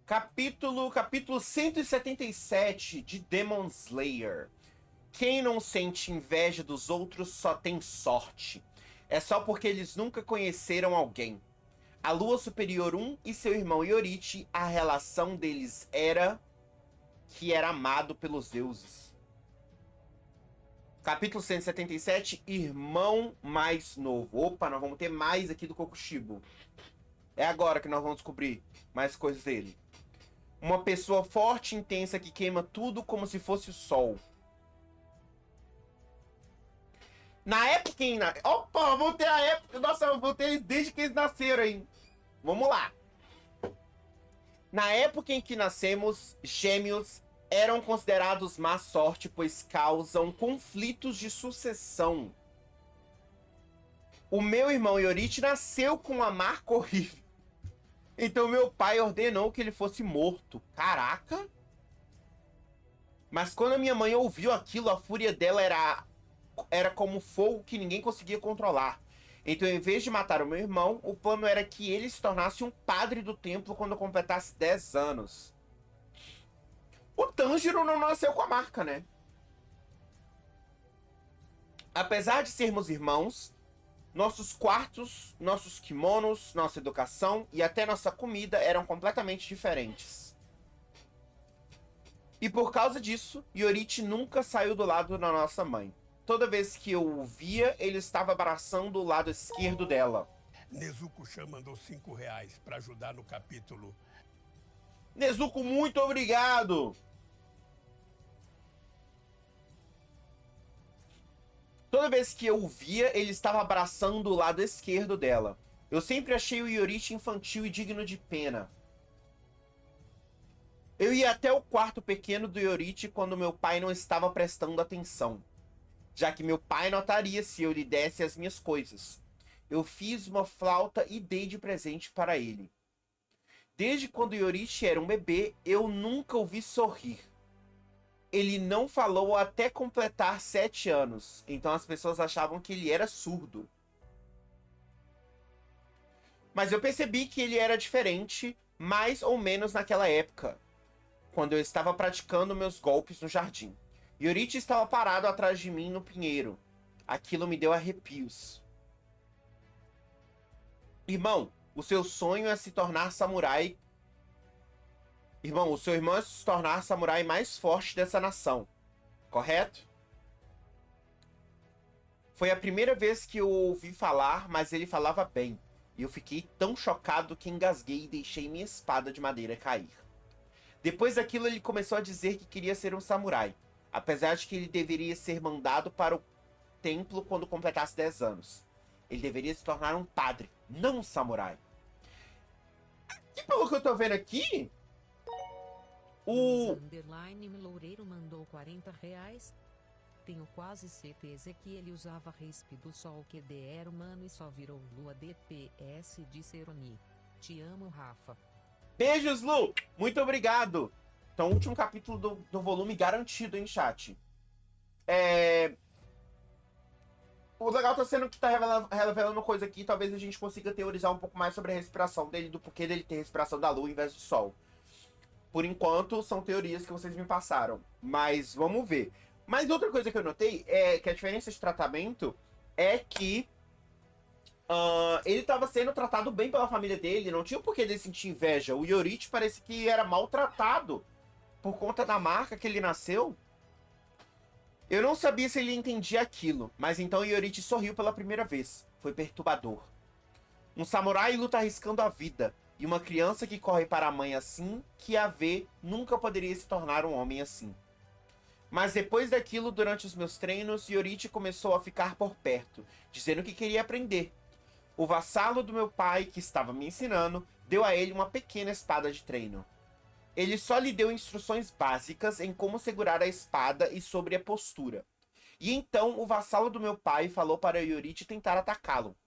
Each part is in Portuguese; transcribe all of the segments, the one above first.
Capítulo 177 de Demon Slayer. Quem não sente inveja dos outros só tem sorte. É só porque eles nunca conheceram alguém. A Lua Superior 1 e seu irmão Yorite, a relação deles era que era amado pelos deuses. Capítulo 177, Irmão Mais Novo. Opa, nós vamos ter mais aqui do Kokushibo. É agora que nós vamos descobrir mais coisas dele. Uma pessoa forte e intensa que queima tudo como se fosse o sol. Na época em... Opa, vou ter a época... Nossa, vou ter desde que eles nasceram, hein? Vamos lá. Na época em que nascemos, gêmeos eram considerados má sorte, pois causam conflitos de sucessão. O meu irmão Yorite nasceu com uma marca horrível. Então meu pai ordenou que ele fosse morto. Caraca! Mas quando a minha mãe ouviu aquilo, a fúria dela era como fogo que ninguém conseguia controlar. Então, em vez de matar o meu irmão, o plano era que ele se tornasse um padre do templo quando completasse 10 anos. O Tanjiro não nasceu com a marca, né? Apesar de sermos irmãos, nossos quartos, nossos kimonos, nossa educação e até nossa comida eram completamente diferentes. E por causa disso, Yorite nunca saiu do lado da nossa mãe. Toda vez que eu o via, ele estava abraçando o lado esquerdo dela. Nezuko-chan mandou R$5 para ajudar no capítulo. Nezuko, muito obrigado! Toda vez que eu o via, ele estava abraçando o lado esquerdo dela. Eu sempre achei o Yorite infantil e digno de pena. Eu ia até o quarto pequeno do Yorite quando meu pai não estava prestando atenção, já que meu pai notaria se eu lhe desse as minhas coisas. Eu fiz uma flauta e dei de presente para ele. Desde quando Yorite era um bebê, eu nunca o vi sorrir. Ele não falou até completar 7 anos, então as pessoas achavam que ele era surdo. Mas eu percebi que ele era diferente, mais ou menos naquela época, quando eu estava praticando meus golpes no jardim. Yorite estava parado atrás de mim no pinheiro. Aquilo me deu arrepios. Irmão, o seu sonho é se tornar samurai. Irmão, o seu irmão é se tornar samurai mais forte dessa nação, correto? Foi a primeira vez que eu ouvi falar, mas ele falava bem. E eu fiquei tão chocado que engasguei e deixei minha espada de madeira cair. Depois daquilo, ele começou a dizer que queria ser um samurai, apesar de que ele deveria ser mandado para o templo quando completasse 10 anos. Ele deveria se tornar um padre, não um samurai. E pelo que eu tô vendo aqui... Underline Loureiro mandou R$40. Tenho quase certeza que ele usava Rispe do Sol QDR humano e só virou Lua DPS de Seroni. Te amo, Rafa. Beijos, Lu! Muito obrigado! Então, último capítulo do volume garantido, hein, chat? O legal tá sendo que tá revelando coisa aqui. Talvez a gente consiga teorizar um pouco mais sobre a respiração dele, do porquê dele ter respiração da Lua em vez do Sol. Por enquanto, são teorias que vocês me passaram. Mas vamos ver. Mas outra coisa que eu notei é que a diferença de tratamento é que ele estava sendo tratado bem pela família dele. Não tinha por que ele sentir inveja. O Yorite parece que era maltratado por conta da marca que ele nasceu. Eu não sabia se ele entendia aquilo. Mas então o Yorite sorriu pela primeira vez. Foi perturbador. Um samurai luta arriscando a vida. E uma criança que corre para a mãe assim, que a vê, nunca poderia se tornar um homem assim. Mas depois daquilo, durante os meus treinos, Yorite começou a ficar por perto, dizendo que queria aprender. O vassalo do meu pai, que estava me ensinando, deu a ele uma pequena espada de treino. Ele só lhe deu instruções básicas em como segurar a espada e sobre a postura. E então o vassalo do meu pai falou para Yorite tentar atacá-lo.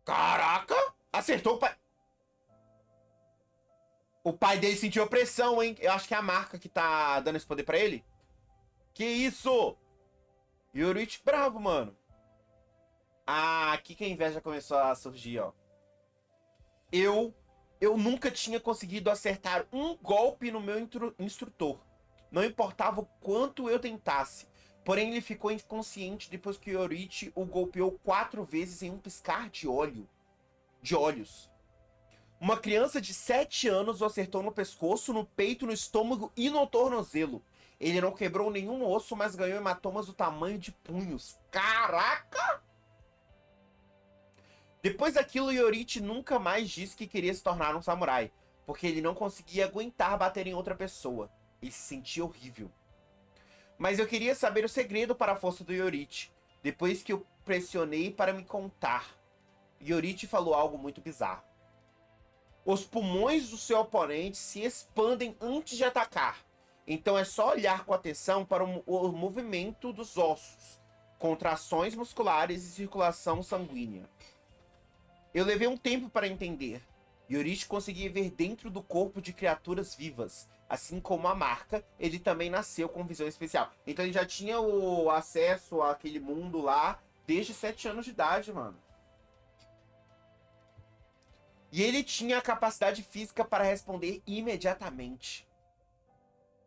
Caraca! Acertou o pai. O pai dele sentiu a pressão, hein? Eu acho que é a marca que tá dando esse poder pra ele. Que isso? Yorite bravo, mano. Ah, aqui que a inveja começou a surgir, ó. Eu nunca tinha conseguido acertar um golpe no meu instrutor. Não importava o quanto eu tentasse. Porém, ele ficou inconsciente depois que Yoruichi o golpeou 4 vezes em um piscar de olhos. Uma criança de 7 anos o acertou no pescoço, no peito, no estômago e no tornozelo. Ele não quebrou nenhum osso, mas ganhou hematomas do tamanho de punhos. Caraca! Depois daquilo, Yoruichi nunca mais disse que queria se tornar um samurai, porque ele não conseguia aguentar bater em outra pessoa. Ele se sentia horrível. Mas eu queria saber o segredo para a força do Yoruichi, depois que eu pressionei para me contar. Yoruichi falou algo muito bizarro. Os pulmões do seu oponente se expandem antes de atacar. Então é só olhar com atenção para o movimento dos ossos, contrações musculares e circulação sanguínea. Eu levei um tempo para entender. Yoruichi conseguia ver dentro do corpo de criaturas vivas. Assim como a marca, ele também nasceu com visão especial. Então ele já tinha o acesso àquele mundo lá desde 7 anos de idade, mano. E ele tinha a capacidade física para responder imediatamente.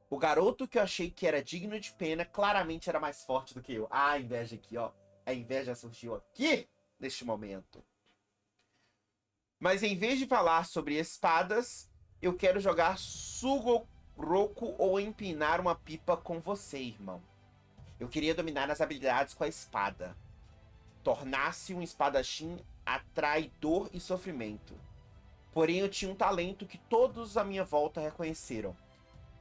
O garoto que eu achei que era digno de pena claramente era mais forte do que eu. Ah, a inveja aqui, ó. A inveja surgiu aqui, neste momento. Mas em vez de falar sobre espadas, eu quero jogar Sugoroku ou empinar uma pipa com você, irmão. Eu queria dominar as habilidades com a espada. Tornar-se um espadachim atrai dor e sofrimento. Porém, eu tinha um talento que todos à minha volta reconheceram.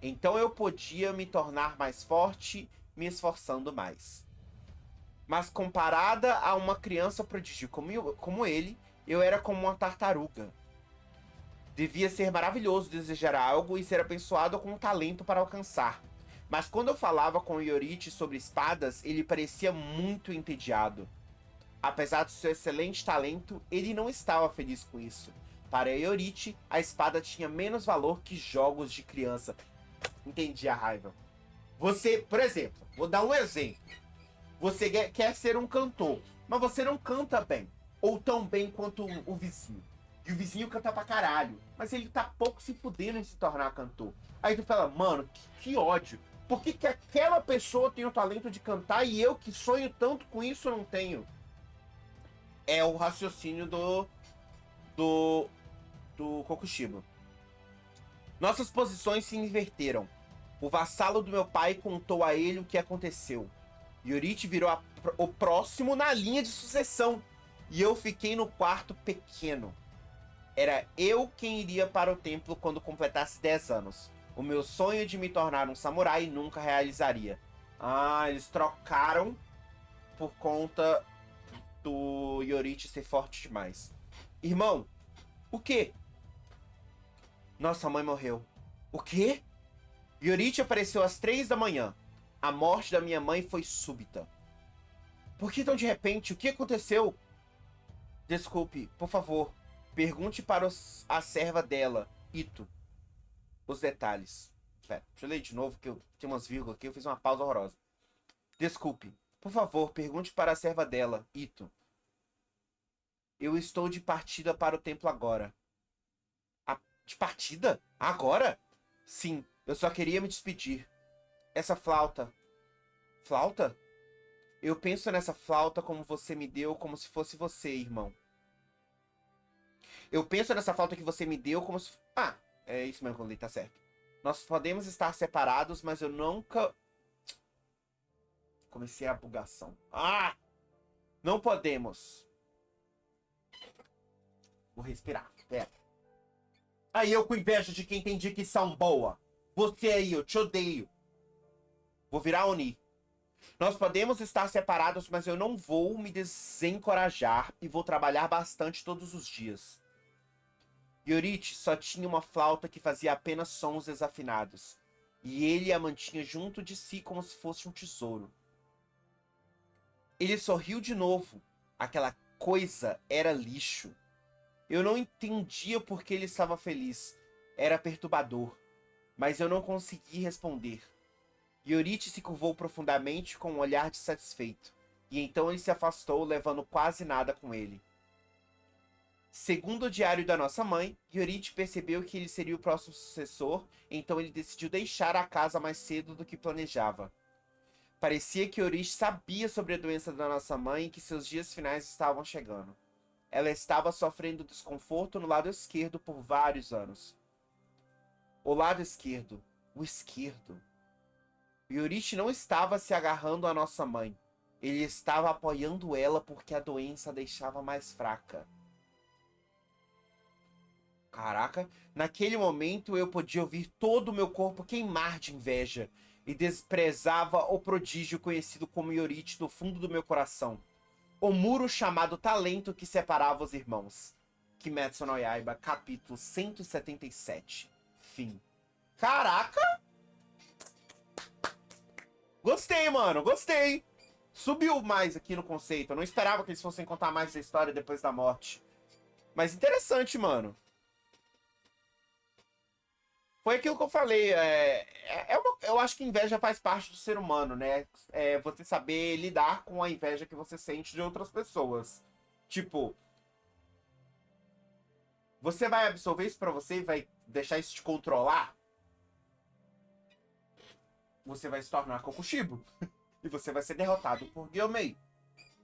Então eu podia me tornar mais forte, me esforçando mais. Mas comparada a uma criança prodígio como ele, eu era como uma tartaruga. Devia ser maravilhoso desejar algo e ser abençoado com um talento para alcançar. Mas quando eu falava com Yoruichi sobre espadas, ele parecia muito entediado. Apesar do seu excelente talento, ele não estava feliz com isso. Para Yoruichi, a espada tinha menos valor que jogos de criança. Entendi a raiva. Você, por exemplo, vou dar um exemplo. Você quer ser um cantor, mas você não canta bem. Ou tão bem quanto o vizinho. E o vizinho canta pra caralho. Mas ele tá pouco se fudendo em se tornar cantor. Aí tu fala, mano, que ódio. Por que aquela pessoa tem o talento de cantar e eu que sonho tanto com isso não tenho? É o raciocínio do Kokushiba. Nossas posições se inverteram. O vassalo do meu pai contou a ele o que aconteceu. Yoruichi virou o próximo na linha de sucessão. E eu fiquei no quarto pequeno. Era eu quem iria para o templo quando completasse 10 anos. O meu sonho de me tornar um samurai nunca realizaria. Ah, eles trocaram por conta do Yoruichi ser forte demais. Irmão, o quê? Nossa mãe morreu. O quê? Yoruichi apareceu às 3 da manhã. A morte da minha mãe foi súbita. Por que tão de repente? O que aconteceu? Desculpe, por favor. Pergunte para a serva dela, Ito, os detalhes. Pera, deixa eu ler de novo, que eu tenho umas vírgulas aqui, eu fiz uma pausa horrorosa. Desculpe, por favor, pergunte para a serva dela, Ito. Eu estou de partida para o templo agora. De partida? Agora? Sim, eu só queria me despedir. Essa flauta. Flauta? Eu penso nessa flauta como você me deu, como se fosse você, irmão. Eu penso nessa flauta que você me deu como se... Ah, é isso mesmo que eu li, tá certo. Nós podemos estar separados, mas eu nunca... Comecei a bugação. Ah! Não podemos. Vou respirar, pera. Aí eu com inveja de quem tem dicção boa. Você aí, eu te odeio. Vou virar Oni. Nós podemos estar separados, mas eu não vou me desencorajar e vou trabalhar bastante todos os dias. Yoruichi só tinha uma flauta que fazia apenas sons desafinados, e ele a mantinha junto de si como se fosse um tesouro. Ele sorriu de novo. Aquela coisa era lixo. Eu não entendia por que ele estava feliz. Era perturbador, mas eu não consegui responder. Yoruichi se curvou profundamente com um olhar de satisfeito. E então ele se afastou, levando quase nada com ele. Segundo o diário da nossa mãe, Yorite percebeu que ele seria o próximo sucessor, então ele decidiu deixar a casa mais cedo do que planejava. Parecia que Yorite sabia sobre a doença da nossa mãe e que seus dias finais estavam chegando. Ela estava sofrendo desconforto no lado esquerdo por vários anos. O lado esquerdo. O esquerdo. Yorite não estava se agarrando à nossa mãe. Ele estava apoiando ela porque a doença a deixava mais fraca. Caraca, naquele momento eu podia ouvir todo o meu corpo queimar de inveja e desprezava o prodígio conhecido como Yorite do fundo do meu coração. O muro chamado talento que separava os irmãos. Kimetsu no Yaiba, capítulo 177. Fim. Caraca! Gostei, mano, gostei. Subiu mais aqui no conceito. Eu não esperava que eles fossem contar mais essa história depois da morte. Mas interessante, mano. Foi aquilo que eu falei. Eu acho que inveja faz parte do ser humano, né? É você saber lidar com a inveja que você sente de outras pessoas. Tipo, você vai absorver isso pra você e vai deixar isso te controlar? Você vai se tornar Kokushibo. E você vai ser derrotado por Gyomei.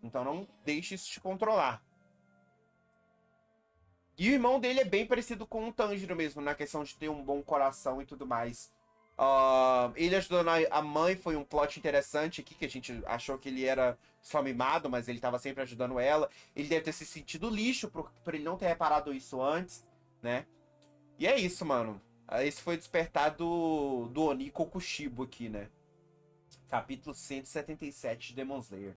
Então não deixe isso te controlar. E o irmão dele é bem parecido com o Tanjiro mesmo, na questão de ter um bom coração e tudo mais. Ele ajudando a mãe foi um plot interessante aqui, que a gente achou que ele era só mimado, mas ele tava sempre ajudando ela. Ele deve ter se sentido lixo por ele não ter reparado isso antes, né? E é isso, mano. Esse foi o despertar do Oni Kokushibo aqui, né? Capítulo 177 de Demon Slayer.